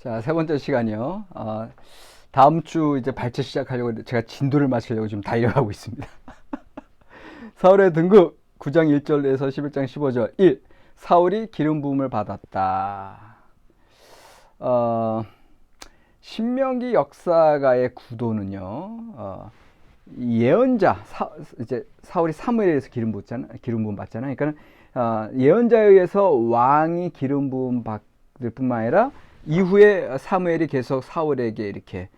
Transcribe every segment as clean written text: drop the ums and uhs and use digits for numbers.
자, 세 번째 시간이요. 다음 주 이제 발제 시작하려고 제가 진도를 맞추려고 지금 달려가고 있습니다. 사울의 등극 9장 1절에서 11장 15절 1. 사울이 기름 부음을 받았다. 신명기 역사가의 구도는요. 예언자 이제 사울이 사무엘에서 기름 부음 받잖아요. 그러니까 예언자에 의해서 왕이 기름 부음 받을 뿐만 아니라 이후에 사무엘이 계속 사울에게 이렇게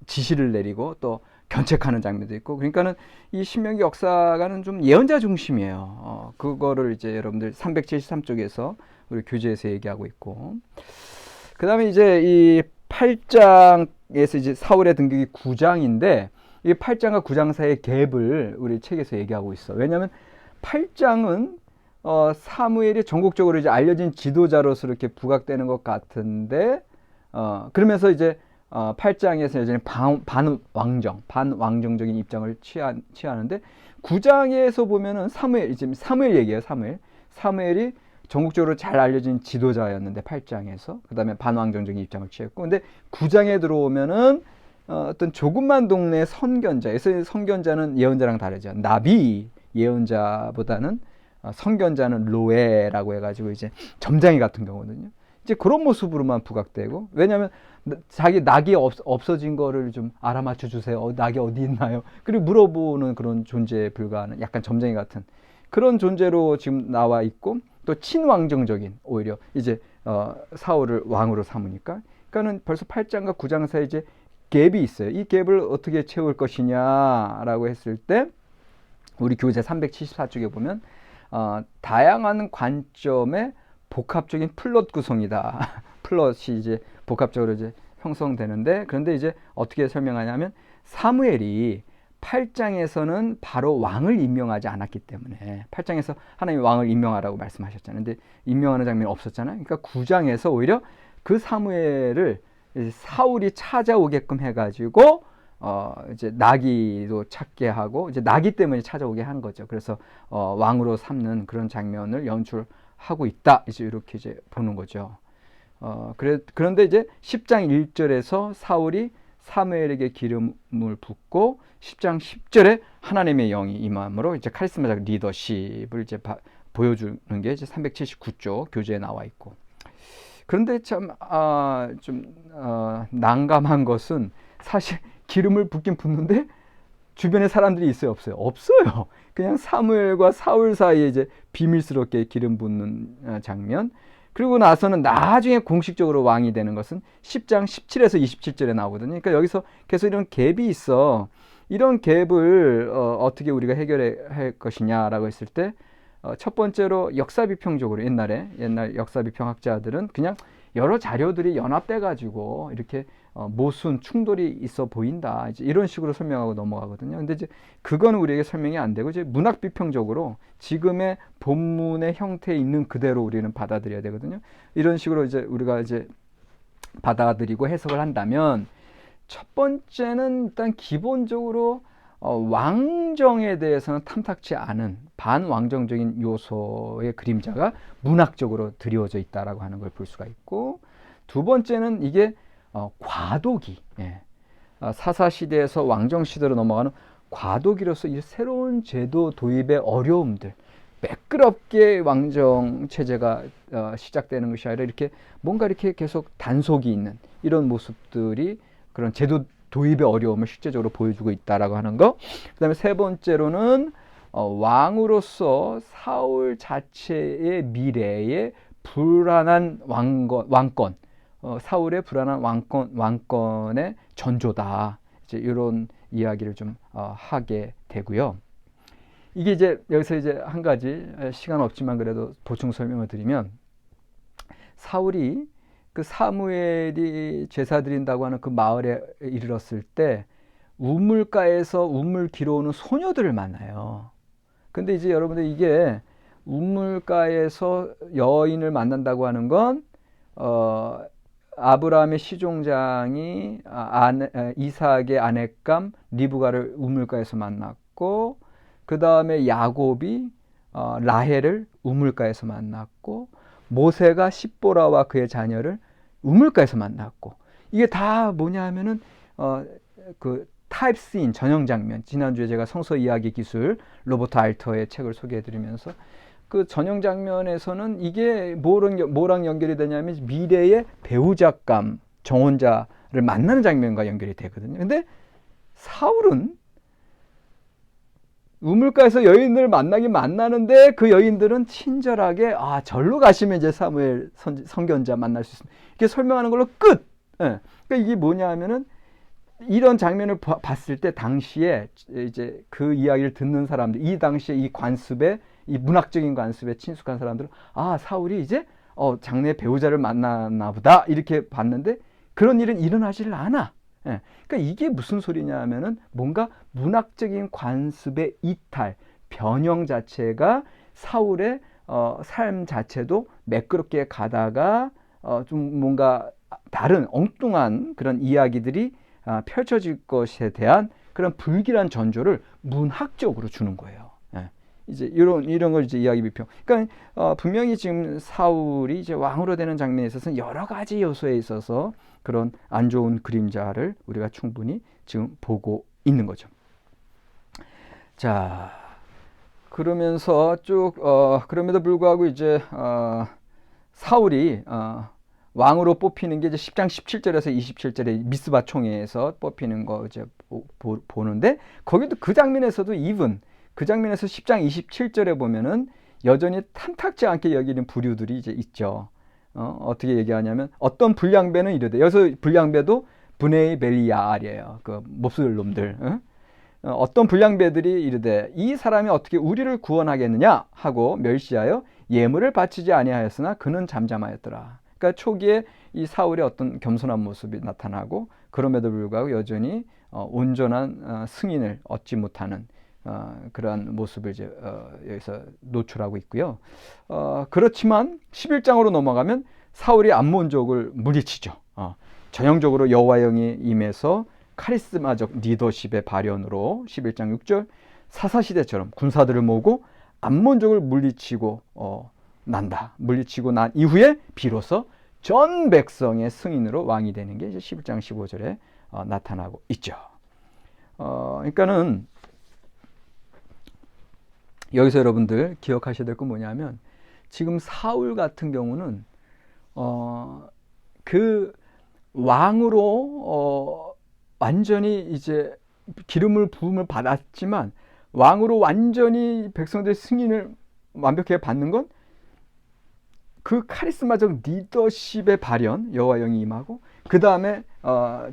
지시를 내리고 또 견책하는 장면도 있고, 그러니까는 이 신명기 역사가는 좀 예언자 중심이에요. 그거를 이제 여러분들 373쪽에서 우리 교재에서 얘기하고 있고, 그 다음에 이제 이 8장에서 이제 사울의 등극이 9장인데, 이 8장과 9장 사이의 갭을 우리 책에서 얘기하고 있어. 왜냐하면 8장은 사무엘이 전국적으로 이제 알려진 지도자로서 이렇게 부각되는 것 같은데, 그러면서 이제 8장에서 여전히 반왕정적인 입장을 취하는데, 9장에서 보면은 사무엘 얘기예요. 사무엘이 전국적으로 잘 알려진 지도자였는데 8장에서 그 다음에 반왕정적인 입장을 취했고, 근데 9장에 들어오면은 어떤 조그만 동네 선견자에서, 선견자는 예언자랑 다르죠. 나비 예언자보다는 선견자는 로에라고 해가지고 이제 점장이 같은 경우는요. 이제 그런 모습으로만 부각되고, 왜냐하면 자기 낙이 없어진 거를 좀 알아맞혀 주세요. 낙이 어디 있나요? 그리고 물어보는 그런 존재에 불과하는 약간 점쟁이 같은 그런 존재로 지금 나와 있고, 또 친왕정적인, 오히려 이제 사울을 왕으로 삼으니까, 그러니까는 벌써 8장과 9장 사이에 이제 갭이 있어요. 이 갭을 어떻게 채울 것이냐라고 했을 때, 우리 교재 374쪽에 보면 다양한 관점의 복합적인 플롯 구성이다. 플롯이 이제 복합적으로 이제 형성되는데, 그런데 이제 어떻게 설명하냐면, 사무엘이 8장에서는 바로 왕을 임명하지 않았기 때문에, 8장에서 하나님이 왕을 임명하라고 말씀하셨잖아요. 근데 임명하는 장면이 없었잖아요. 그러니까 9장에서 오히려 그 사무엘을 사울이 찾아오게끔 해가지고 이제 나귀도 찾게 하고, 이제 나귀 때문에 찾아오게 한 거죠. 그래서 왕으로 삼는 그런 장면을 연출하고 있다. 이제 이렇게 이제 보는 거죠. 그런데 이제 10장 1절에서 사울이 사무엘에게 기름을 붓고, 10장 10절에 하나님의 영이 임함으로 이제 카리스마적 리더십을 이제 보여주는 게 이제 379쪽 교재에 나와 있고. 그런데 참 난감한 것은, 사실 기름을 붓긴 붓는데 주변에 사람들이 있어요, 없어요? 없어요. 그냥 사무엘과 사울 사이에 이제 비밀스럽게 기름 붓는 장면. 그리고 나서는 나중에 공식적으로 왕이 되는 것은 10장 17에서 27절에 나오거든요. 그러니까 여기서 계속 이런 갭이 있어. 이런 갭을 어떻게 우리가 해결해 할 것이냐라고 했을 때, 첫 번째로 역사비평적으로, 옛날 역사비평학자들은 그냥 여러 자료들이 연합돼 가지고 이렇게 모순 충돌이 있어 보인다, 이제 이런 식으로 설명하고 넘어가거든요. 근데 이제 그거는 우리에게 설명이 안 되고, 이제 문학 비평적으로 지금의 본문의 형태에 있는 그대로 우리는 받아들여야 되거든요. 이런 식으로 이제 우리가 이제 받아들이고 해석을 한다면, 첫 번째는 일단 기본적으로 왕정에 대해서는 탐탁치 않은 반왕정적인 요소의 그림자가 문학적으로 드리워져 있다라고 하는 걸 볼 수가 있고, 두 번째는 이게 과도기, 사사시대에서 왕정시대로 넘어가는 과도기로서 이 새로운 제도 도입의 어려움들, 매끄럽게 왕정 체제가 시작되는 것이 아니라 이렇게 뭔가 이렇게 계속 단속이 있는 이런 모습들이 그런 제도 도입의 어려움을 실제적으로 보여주고 있다라고 하는 거. 그 다음에 세 번째로는 왕으로서 사울 자체의 미래의 불안한 왕권, 사울의 불안한 왕권의 전조다. 이제 이런 이야기를 좀 하게 되고요. 이게 이제 여기서 이제 한 가지, 시간 없지만 그래도 보충 설명을 드리면, 사울이 그 사무엘이 제사 드린다고 하는 그 마을에 이르렀을 때 우물가에서 우물 길어오는 소녀들을 만나요. 근데 이제 여러분들, 이게 우물가에서 여인을 만난다고 하는 건 아브라함의 시종장이 이삭의 아내감 리브가를 우물가에서 만났고, 그 다음에 야곱이 라헬을 우물가에서 만났고, 모세가 십보라와 그의 자녀를 우물가에서 만났고, 이게 다 뭐냐 하면은 그 타입스인 전형 장면, 지난주에 제가 성서 이야기 기술 로버트 알터의 책을 소개해드리면서 그 전형 장면에서는 이게 뭐랑 연결이 되냐면 미래의 배우자감 정혼자를 만나는 장면과 연결이 되거든요. 근데 사울은 우물가에서 여인을 만나는데 그 여인들은 친절하게 절로 가시면 이제 사무엘 선견자 만날 수 있습니다. 이렇게 설명하는 걸로 끝. 예. 그러니까 이게 뭐냐 하면은 이런 장면을 봤을 때 당시에 이제 그 이야기를 듣는 사람들, 이 당시에 이 관습에, 이 문학적인 관습에 친숙한 사람들은 사울이 이제 장래 배우자를 만나나 보다 이렇게 봤는데 그런 일은 일어나지를 않아. 예. 그러니까 이게 무슨 소리냐 하면은 뭔가 문학적인 관습의 이탈, 변형 자체가 사울의 삶 자체도 매끄럽게 가다가 좀 뭔가 다른 엉뚱한 그런 이야기들이 펼쳐질 것에 대한 그런 불길한 전조를 문학적으로 주는 거예요. 예. 이제 이런 걸 이제 이야기 비평. 그러니까 분명히 지금 사울이 이제 왕으로 되는 장면에 있어서는 여러 가지 요소에 있어서 그런 안 좋은 그림자를 우리가 충분히 지금 보고 있는 거죠. 자, 그러면서 쭉 그럼에도 불구하고 이제 사울이 왕으로 뽑히는 게 이제 10장 17절에서 27절에 미스바 총회에서 뽑히는 거 이제 보는데 거기도 그 장면에서도 그 장면에서 10장 27절에 보면은 여전히 탐탁지 않게 여기는 부류들이 이제 있죠. 어떻게 얘기하냐면 어떤 불량배는 이르되, 여기서 불량배도 브네이 벨리야알이에요. 그 몹쓸 놈들. 어떤 불량배들이 이르되 이 사람이 어떻게 우리를 구원하겠느냐 하고 멸시하여 예물을 바치지 아니하였으나 그는 잠잠하였더라. 그러니까 초기에 이 사울의 어떤 겸손한 모습이 나타나고 그럼에도 불구하고 여전히 온전한 승인을 얻지 못하는 그러한 모습을 이제 여기서 노출하고 있고요. 그렇지만 11장으로 넘어가면 사울이 암몬족을 물리치죠. 전형적으로 여호와의 영이 임해서 카리스마적 리더십의 발현으로 11장 6절 사사시대처럼 군사들을 모으고 암몬족을 물리치고 물리치고 난 이후에 비로소 전 백성의 승인으로 왕이 되는 게 이제 11장 15절에 나타나고 있죠. 그러니까는 여기서 여러분들 기억하셔야 될 건 뭐냐면 지금 사울 같은 경우는 그 왕으로 완전히 이제 기름을 부음을 받았지만 왕으로 완전히 백성들의 승인을 완벽하게 받는 건 그 카리스마적 리더십의 발현, 여호와 영이 임하고 그 다음에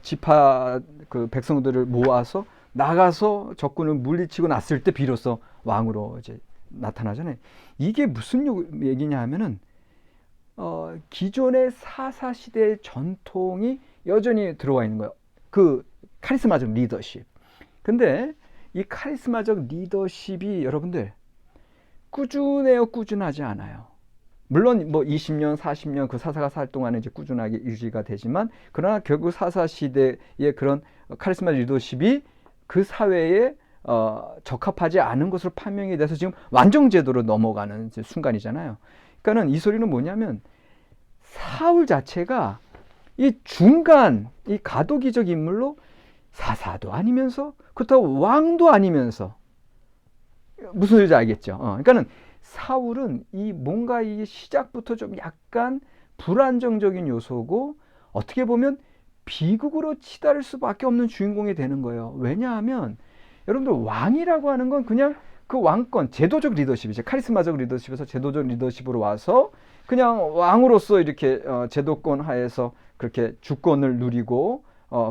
지파 그 백성들을 모아서 나가서 적군을 물리치고 났을 때 비로소 왕으로 이제 나타나잖아요. 이게 무슨 얘기냐 하면은 기존의 사사 시대의 전통이 여전히 들어와 있는 거예요. 그 카리스마적 리더십. 근데 이 카리스마적 리더십이 여러분들 꾸준해요, 꾸준하지 않아요. 물론 뭐 20년, 40년 그 사사가 살 동안에 이제 꾸준하게 유지가 되지만 그러나 결국 사사 시대의 그런 카리스마 리더십이 그 사회에 적합하지 않은 것으로 판명이 돼서 지금 완정제도로 넘어가는 순간이잖아요. 그러니까는 이 소리는 뭐냐면 사울 자체가 이 중간 이 가도기적 인물로 사사도 아니면서 그렇다고 왕도 아니면서 무슨 소리인지 알겠죠? 그러니까는 사울은 이 뭔가 이 시작부터 좀 약간 불안정적인 요소고 어떻게 보면 비극으로 치달을 수밖에 없는 주인공이 되는 거예요. 왜냐하면 여러분들 왕이라고 하는 건 그냥 그 왕권, 제도적 리더십이죠. 카리스마적 리더십에서 제도적 리더십으로 와서 그냥 왕으로서 이렇게 제도권 하에서 그렇게 주권을 누리고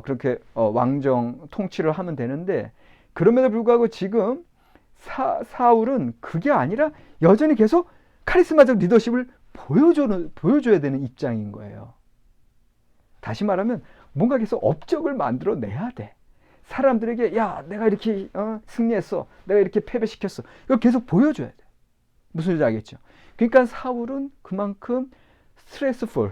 그렇게 왕정 통치를 하면 되는데 그럼에도 불구하고 지금 사울은 그게 아니라 여전히 계속 카리스마적 리더십을 보여줘야 되는 입장인 거예요. 다시 말하면 뭔가 계속 업적을 만들어내야 돼. 사람들에게 야 내가 이렇게 승리했어, 내가 이렇게 패배시켰어, 이거 계속 보여줘야 돼. 무슨 소리인지 알겠죠? 그러니까 사울은 그만큼 스트레스풀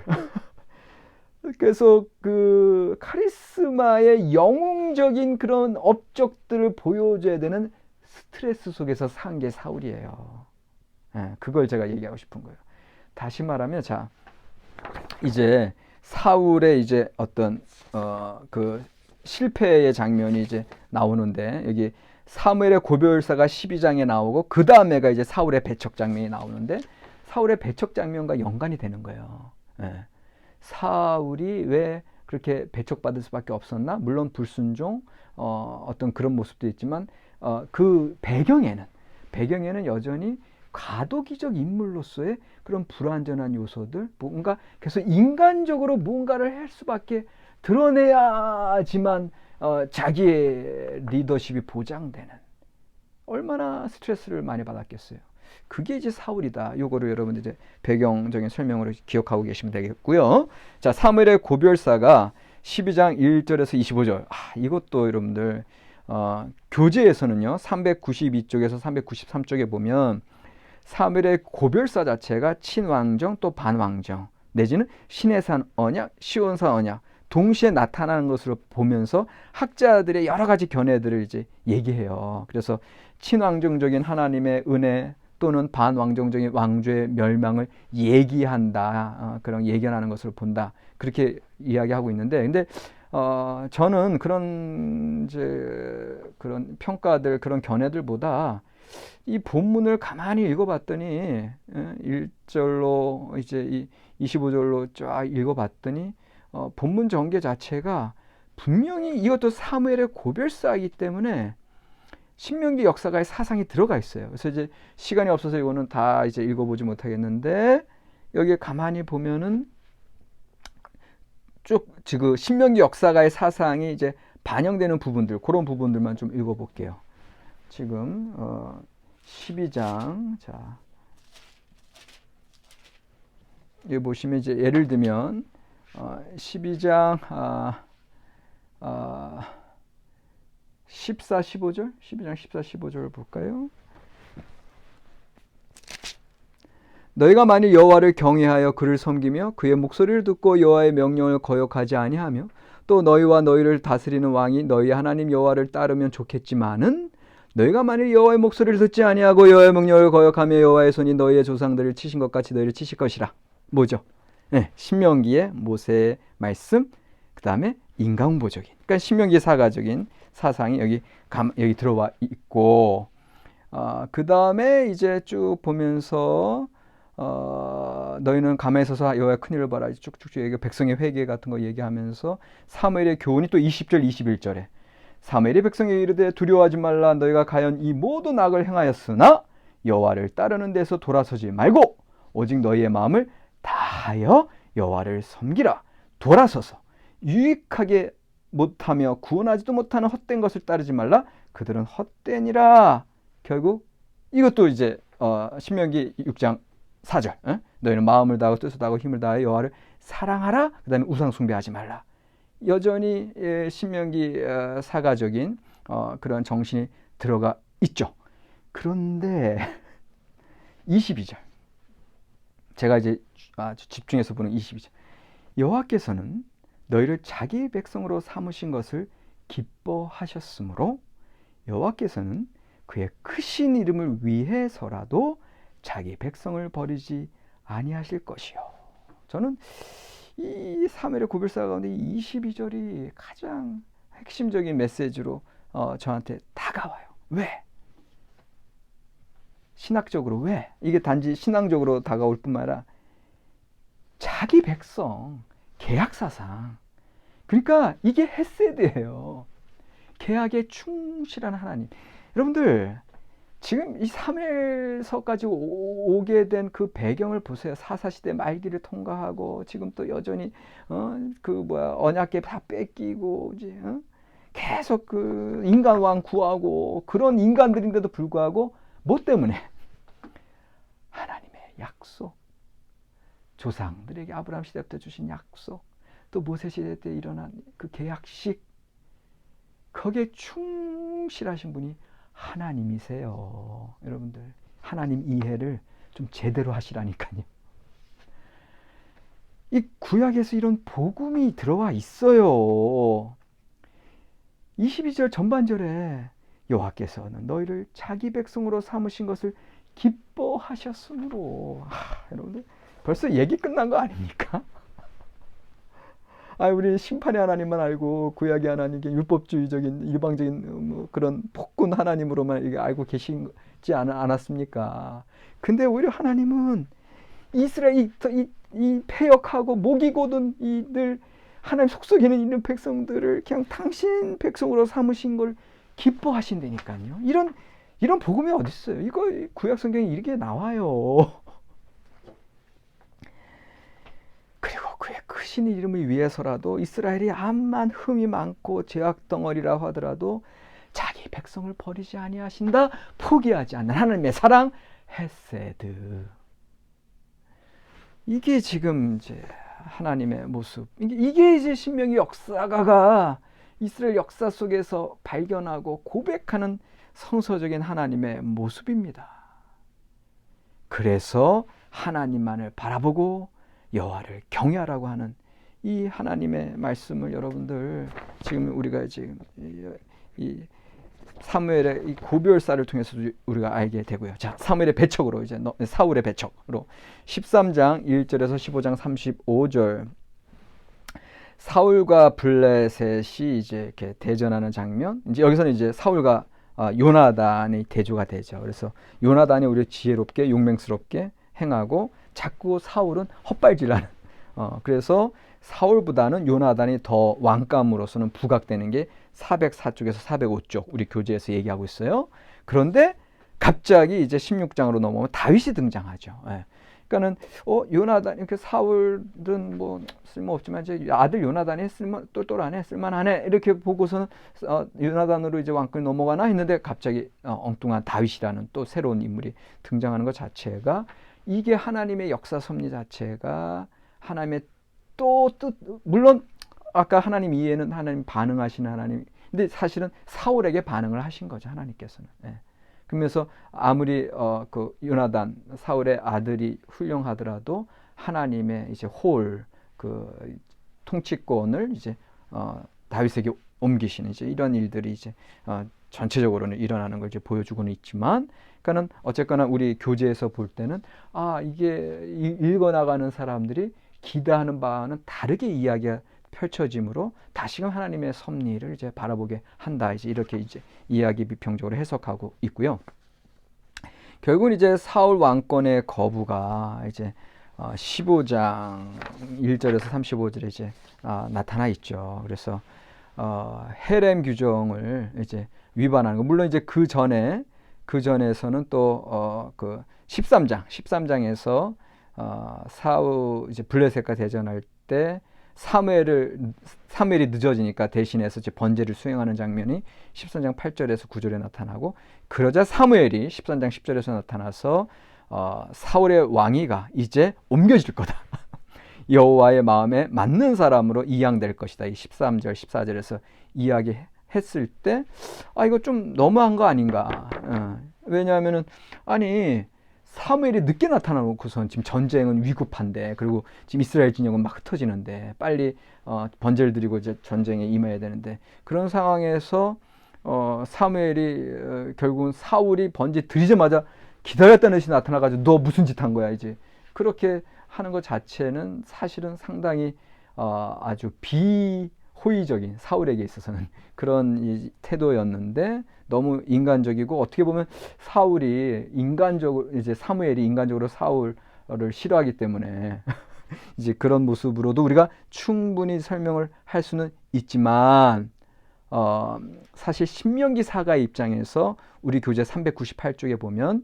그래서 그 카리스마의 영웅적인 그런 업적들을 보여줘야 되는 스트레스 속에서 산 게 사울이에요. 그걸 제가 얘기하고 싶은 거예요. 다시 말하면 자 이제 사울의 이제 어떤 그 실패의 장면이 이제 나오는데, 여기 사무엘의 고별사가 12장에 나오고 그 다음에가 이제 사울의 배척 장면이 나오는데, 사울의 배척 장면과 연관이 되는 거예요. 예. 사울이 왜 그렇게 배척받을 수밖에 없었나? 물론 불순종, 어떤 그런 모습도 있지만 그 배경에는 여전히 과도기적 인물로서의 그런 불완전한 요소들, 뭔가 계속 인간적으로 뭔가를 할 수밖에, 드러내야지만 자기의 리더십이 보장되는, 얼마나 스트레스를 많이 받았겠어요. 그게 이제 사울이다. 요거를 여러분들 이제 배경적인 설명으로 기억하고 계시면 되겠고요. 자, 사무엘의 고별사가 12장 1절에서 25절. 이것도 여러분들 교재에서는요, 392쪽에서 393쪽에 보면 사무엘의 고별사 자체가 친왕정 또 반왕정, 내지는 시내산 언약, 시온산 언약 동시에 나타나는 것으로 보면서 학자들의 여러 가지 견해들을 이제 얘기해요. 그래서 친왕정적인 하나님의 은혜 또는 반왕정적인 왕조의 멸망을 얘기한다, 그런 예견하는 것으로 본다, 그렇게 이야기하고 있는데, 근데 저는 그런 평가들, 그런 견해들보다 이 본문을 가만히 읽어봤더니, 1절로 이제 25절로 쫙 읽어봤더니 본문 전개 자체가 분명히 이것도 사무엘의 고별사이기 때문에 신명기 역사가의 사상이 들어가 있어요. 그래서 이제 시간이 없어서 이거는 다 이제 읽어보지 못하겠는데, 여기에 가만히 보면은 쭉 지금 신명기 역사가의 사상이 이제 반영되는 부분들, 그런 부분들만 좀 읽어볼게요. 지금 12장, 자 여기 보시면 이제 예를 들면 12장 14, 15절, 12장 14, 15절을 볼까요? 너희가 만일 여호와를 경외하여 그를 섬기며 그의 목소리를 듣고 여호와의 명령을 거역하지 아니하며 또 너희와 너희를 다스리는 왕이 너희 하나님 여호와를 따르면 좋겠지만은, 너희가 만일 여호와의 목소리를 듣지 아니하고 여호와의 명령을 거역하며 여호와의 손이 너희의 조상들을 치신 것 같이 너희를 치실 것이라. 뭐죠? 네, 신명기의 모세의 말씀, 그 다음에 인간보적인, 그러니까 신명기 사가적인 사상이 여기 들어와 있고, 그 다음에 이제 쭉 보면서 너희는 가만히 서서 여호와의 큰 일을 봐라, 쭉쭉쭉 얘기, 백성의 회개 같은 거 얘기하면서 사무엘의 교훈이 또 20절 21절에 사무엘이 백성에게 이르되 두려워하지 말라, 너희가 가연 이 모든 악을 행하였으나 여호와를 따르는 데서 돌아서지 말고 오직 너희의 마음을 다하여 여호와를 섬기라. 돌아서서 유익하게 못하며 구원하지도 못하는 헛된 것을 따르지 말라. 그들은 헛되니라. 결국 이것도 이제 신명기 6장 4절. 너희는 마음을 다하고 뜻을 다하고 힘을 다하여 여호와를 사랑하라. 그 다음에 우상 숭배하지 말라. 여전히 신명기 사가적인 그런 정신이 들어가 있죠. 그런데 22절, 제가 이제 아주 집중해서 보는 22절. 여호와께서는 너희를 자기 백성으로 삼으신 것을 기뻐하셨으므로 여호와께서는 그의 크신 이름을 위해서라도 자기 백성을 버리지 아니하실 것이요. 저는 이 사무엘의 고별사 가운데 22절이 가장 핵심적인 메시지로 저한테 다가와요. 왜? 신학적으로 왜? 이게 단지 신앙적으로 다가올 뿐만 아니라 자기 백성, 계약사상. 그러니까 이게 헤세드예요. 계약에 충실한 하나님. 여러분들 지금 이 사무엘서까지 오게 된 그 배경을 보세요. 사사시대 말기를 통과하고 지금 또 여전히 언약궤 다 뺏기고 이제 계속 그 인간왕 구하고 그런 인간들인데도 불구하고 뭐 때문에? 하나님의 약속, 조상들에게 아브라함 시대부터 주신 약속, 또 모세 시대 때 일어난 그 계약식, 거기에 충실하신 분이 하나님이세요. 여러분들 하나님 이해를 좀 제대로 하시라니까요. 이 구약에서 이런 복음이 들어와 있어요. 22절 전반절에 여호와께서는 너희를 자기 백성으로 삼으신 것을 기뻐하셨으므로. 여러분들 벌써 얘기 끝난 거 아닙니까? 우리 심판의 하나님만 알고 구약의 하나님, 율법주의적인 일방적인 뭐 그런 폭군 하나님으로만 이게 알고 계시지 않았습니까? 근데 오히려 하나님은 이스라엘 이 패역하고 목이 곧은 이들 하나님 속속에는 있는 백성들을 그냥 당신 백성으로 삼으신 걸 기뻐하신다니까요. 이런 복음이 어디 있어요? 이거 구약 성경에 이렇게 나와요. 그리고 그의 크신 이름을 위해서라도 이스라엘이 암만 흠이 많고 죄악 덩어리라 하더라도 자기 백성을 버리지 아니하신다. 포기하지 않는 하나님의 사랑, 헤세드. 이게 지금 이제 하나님의 모습. 이게 이제 신명기 역사가가 이스라엘 역사 속에서 발견하고 고백하는 성서적인 하나님의 모습입니다. 그래서 하나님만을 바라보고 여호와를 경외하라고 하는 이 하나님의 말씀을 여러분들 지금 우리가 지금 이 사무엘의 이 고별사를 통해서 우리가 알게 되고요. 자, 사무엘의 배척으로 이제 사울의 배척으로 13장 1절에서 15장 35절 사울과 블레셋이 이제 이렇게 대전하는 장면. 이제 여기서는 이제 사울과 요나단의 대조가 되죠. 그래서 요나단이 오히려 지혜롭게 용맹스럽게 행하고 자꾸 사울은 헛발질하는. 그래서 사울보다는 요나단이 더 왕감으로서는 부각되는 게 404쪽에서 405쪽 우리 교재에서 얘기하고 있어요. 그런데 갑자기 이제 16장으로 넘어오면 다윗이 등장하죠. 예. 그러니까는 요나단 이렇게 사울은 뭐 쓸모없지만 이제 아들 요나단이 똘똘하네, 쓸만하네 이렇게 보고서는 요나단으로 이제 왕권이 넘어가나 했는데 갑자기 엉뚱한 다윗이라는 또 새로운 인물이 등장하는 것 자체가 이게 하나님의 역사 섭리 자체가 하나님의 또 뜻, 물론 아까 하나님 이해는 하나님 반응하시는 하나님, 근데 사실은 사울에게 반응을 하신 거죠, 하나님께서는. 예. 그러면서 아무리 그 요나단 사울의 아들이 훌륭하더라도 하나님의 이제 그 통치권을 이제 다윗에게 옮기시는 이제 이런 일들이 이제 전체적으로는 일어나는 걸 이제 보여주고는 있지만, 그러니까는 어쨌거나 우리 교재에서 볼 때는 이게 읽어나가는 사람들이 기대하는 바와는 다르게 이야기가 펼쳐짐으로 다시금 하나님의 섭리를 이제 바라보게 한다. 이제 이렇게 이제 이야기 비평적으로 해석하고 있고요. 결국은 이제 사울 왕권의 거부가 이제 15장 1절에서 35절에 이제 나타나 있죠. 그래서 헤렘 규정을 이제 위반하는 거. 물론 이제 그 전에서는 또 그 13장에서 사울 이제 블레셋과 대전할 때 사무엘이 늦어지니까 대신해서 이제 번제를 수행하는 장면이 13장 8절에서 9절에 나타나고, 그러자 사무엘이 13장 10절에서 나타나서 사울의 왕위가 이제 옮겨질 거다. 여호와의 마음에 맞는 사람으로 이양될 것이다. 이 13절 14절에서 이야기했을 때 이거 좀 너무한 거 아닌가. 왜냐하면은 사무엘이 늦게 나타나놓고선 지금 전쟁은 위급한데, 그리고 지금 이스라엘 진영은 막 흩어지는데 빨리 번제를 드리고 이제 전쟁에 임해야 되는데, 그런 상황에서 사무엘이 결국은 사울이 번제 드리자마자 기다렸다는 듯이 나타나가지고 너 무슨 짓 한 거야 이제 그렇게 하는 것 자체는 사실은 상당히 아주 비호의적인, 사울에게 있어서는 그런 이 태도였는데, 너무 인간적이고, 어떻게 보면 사무엘이 인간적으로 사울을 싫어하기 때문에 이제 그런 모습으로도 우리가 충분히 설명을 할 수는 있지만, 사실 신명기사가의 입장에서 우리 교재 398쪽에 보면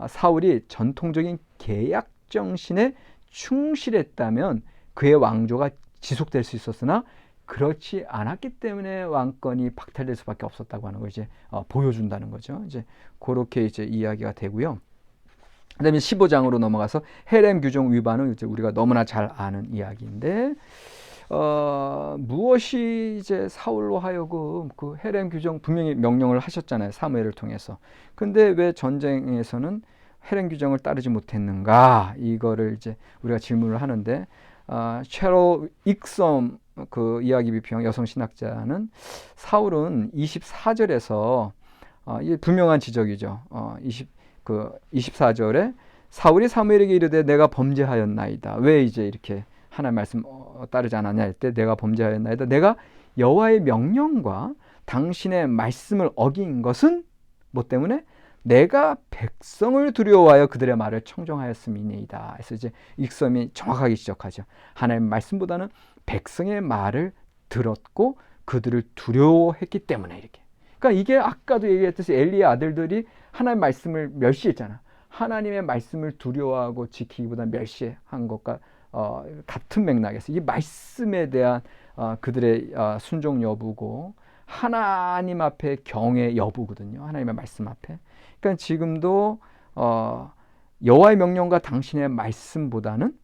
사울이 전통적인 계약 정신에 충실했다면 그의 왕조가 지속될 수 있었으나 그렇지 않았기 때문에 왕권이 박탈될 수밖에 없었다고 하는 걸 이제 보여준다는 거죠. 이제 그렇게 이제 이야기가 되고요. 그다음에 15장으로 넘어가서 헤렘 규정 위반은 이제 우리가 너무나 잘 아는 이야기인데, 무엇이 이제 사울로 하여금 그 헤렘 규정 분명히 명령을 하셨잖아요, 사무엘을 통해서. 근데 왜 전쟁에서는 헤렘 규정을 따르지 못했는가? 이거를 이제 우리가 질문을 하는데, 셰럴 익섬 그 이야기 비평 여성 신학자는 사울은 24절에서 이게 분명한 지적이죠. 24절에 사울이 사무엘에게 이르되 내가 범죄하였나이다. 왜 이제 이렇게 하나님 말씀 따르지 않았냐 할 때 내가 범죄하였나이다. 내가 여호와의 명령과 당신의 말씀을 어긴 것은 뭐 때문에? 내가 백성을 두려워하여 그들의 말을 청종하였음이니이다. 그래서 이제 익섬이 정확하게 지적하죠. 하나님 말씀보다는 백성의 말을 들었고 그들을 두려워했기 때문에 이렇게. 그러니까 이게 아까도 얘기했듯이 엘리의 아들들이 하나님 말씀을 멸시했잖아. 하나님의 말씀을 두려워하고 지키기보다 멸시한 것과 같은 맥락에서 이 말씀에 대한 그들의 순종 여부고 하나님 앞에 경외 여부거든요. 하나님의 말씀 앞에. 그러니까 지금도 여호와의 명령과 당신의 말씀보다는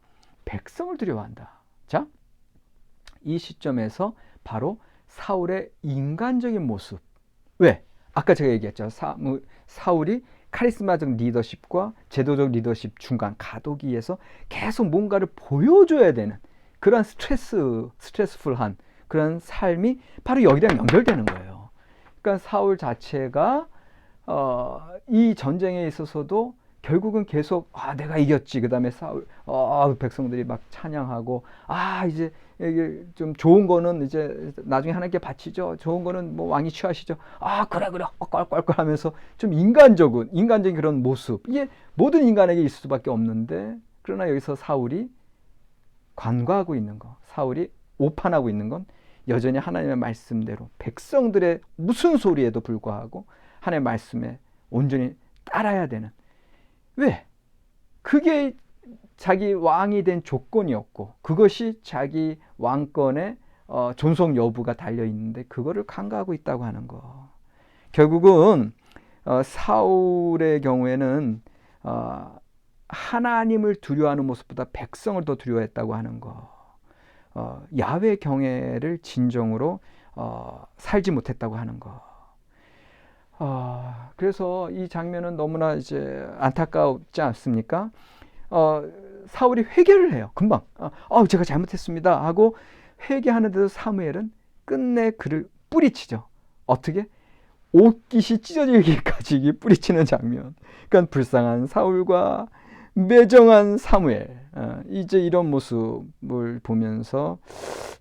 백성을 두려워한다. 자, 이 시점에서 바로 사울의 인간적인 모습. 왜? 아까 제가 얘기했죠. 사울이 카리스마적 리더십과 제도적 리더십 중간 가도기에서 계속 뭔가를 보여줘야 되는 그런 스트레스풀한 그런 삶이 바로 여기랑 연결되는 거예요. 그러니까 사울 자체가 이 전쟁에 있어서도 결국은 계속 내가 이겼지. 그다음에 사울 백성들이 막 찬양하고 이제 이게 좀 좋은 거는 이제 나중에 하나님께 바치죠. 좋은 거는 뭐 왕이 취하시죠. 그래 껄껄껄 하면서 좀 인간적인 그런 모습. 이게 모든 인간에게 있을 수밖에 없는데 그러나 여기서 사울이 관과하고 있는 거, 사울이 오판하고 있는 건 여전히 하나님의 말씀대로 백성들의 무슨 소리에도 불구하고 하나님의 말씀에 온전히 따라야 되는. 왜? 그게 자기 왕이 된 조건이었고 그것이 자기 왕권의 존속 여부가 달려있는데 그거를 간과하고 있다고 하는 거. 결국은 사울의 경우에는 하나님을 두려워하는 모습보다 백성을 더 두려워했다고 하는 거. 야훼 경외를 진정으로 살지 못했다고 하는 거. 그래서 이 장면은 너무나 이제 안타깝지 않습니까? 사울이 회개를 해요. 금방. 제가 잘못했습니다 하고 회개하는데도 사무엘은 끝내 그를 뿌리치죠. 어떻게? 옷깃이 찢어지기까지 뿌리치는 장면. 그러니까 불쌍한 사울과 매정한 사무엘. 이제 이런 모습을 보면서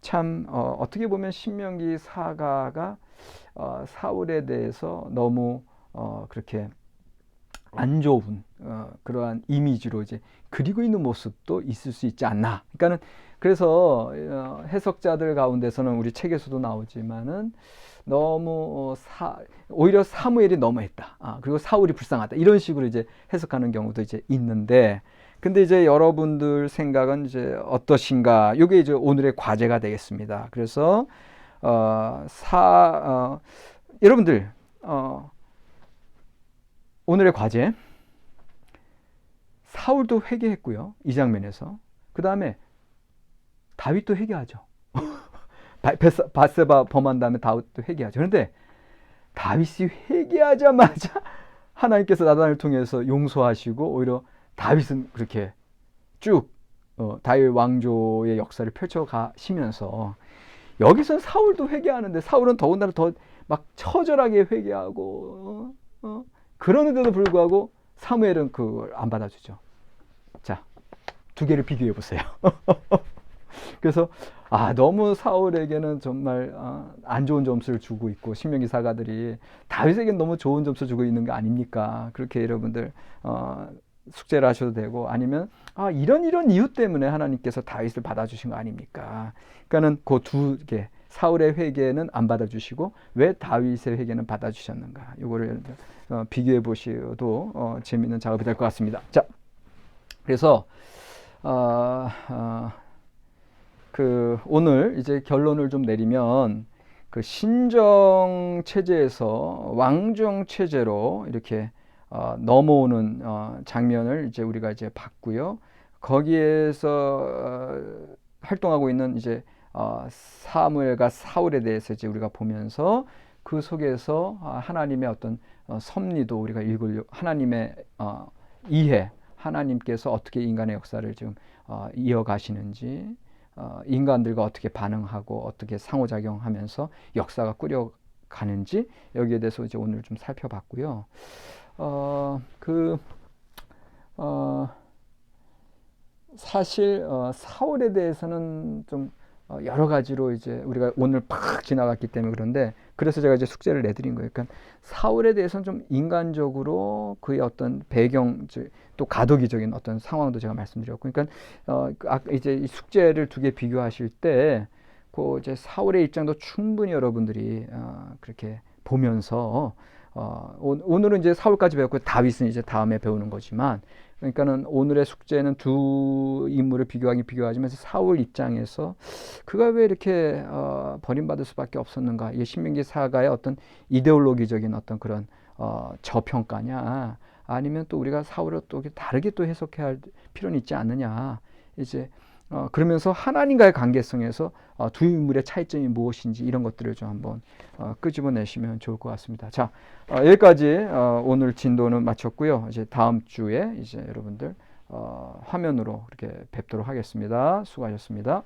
참 어떻게 보면 신명기 사가가 사울에 대해서 너무 그렇게 안 좋은 그러한 이미지로 이제 그리고 있는 모습도 있을 수 있지 않나. 그러니까는 그래서 해석자들 가운데서는 우리 책에서도 나오지만은 너무 오히려 사무엘이 너무했다. 그리고 사울이 불쌍하다. 이런 식으로 이제 해석하는 경우도 이제 있는데, 근데 이제 여러분들 생각은 이제 어떠신가? 이게 이제 오늘의 과제가 되겠습니다. 그래서 여러분들 오늘의 과제. 사울도 회개했고요. 이 장면에서. 그 다음에 다윗도 회개하죠. 바세바 범한 다음에 다윗도 회개하죠. 그런데 다윗이 회개하자마자 하나님께서 나단을 통해서 용서하시고 오히려 다윗은 그렇게 쭉 다윗 왕조의 역사를 펼쳐가시면서 여기서는 사울도 회개하는데 사울은 더군다나 더 막 처절하게 회개하고 그러는데도 불구하고 사무엘은 그걸 안 받아주죠. 자, 두 개를 비교해 보세요. 그래서 너무 사울에게는 정말 안 좋은 점수를 주고 있고 신명기 사가들이 다윗에게는 너무 좋은 점수 주고 있는 거 아닙니까? 그렇게 여러분들 숙제를 하셔도 되고 아니면 이런 이유 때문에 하나님께서 다윗을 받아주신 거 아닙니까? 그러니까는 그 두 개. 사울의 회개는 안 받아주시고 왜 다윗의 회개는 받아주셨는가? 이거를 비교해 보셔도 재미있는 작업이 될 것 같습니다. 자, 그래서 오늘 이제 결론을 좀 내리면 그 신정 체제에서 왕정 체제로 이렇게 넘어오는 장면을 이제 우리가 이제 봤고요. 거기에서 활동하고 있는 이제 사무엘과 사울에 대해서 이제 우리가 보면서 그 속에서 하나님의 어떤 섭리도 우리가 읽으려고 하나님의 이해, 하나님께서 어떻게 인간의 역사를 지금 이어가시는지, 인간들과 어떻게 반응하고 어떻게 상호작용하면서 역사가 꾸려가는지 여기에 대해서 이제 오늘 좀 살펴봤고요. 사실 사울에 대해서는 좀 여러 가지로 이제 우리가 오늘 팍 지나갔기 때문에 그런데 그래서 제가 이제 숙제를 내드린 거예요. 그러니까 사울에 대해서는 좀 인간적으로 그의 어떤 배경 또 가도기적인 어떤 상황도 제가 말씀드렸고, 그러니까 이제 이 숙제를 두 개 비교하실 때 그 이제 사울의 입장도 충분히 여러분들이 그렇게 보면서 오늘은 이제 사울까지 배웠고 다윗은 이제 다음에 배우는 거지만, 그러니까는 오늘의 숙제는 두 인물을 비교하지만 사울 입장에서 그가 왜 이렇게 버림받을 수밖에 없었는가? 이게 신명기 사가의 어떤 이데올로기적인 어떤 그런 저평가냐? 아니면 또 우리가 사울을 또 다르게 또 해석해야 할 필요는 있지 않느냐? 이제 그러면서 하나님과의 관계성에서 두 인물의 차이점이 무엇인지 이런 것들을 좀 한번 끄집어내시면 좋을 것 같습니다. 자, 여기까지 오늘 진도는 마쳤고요. 이제 다음 주에 이제 여러분들 화면으로 이렇게 뵙도록 하겠습니다. 수고하셨습니다.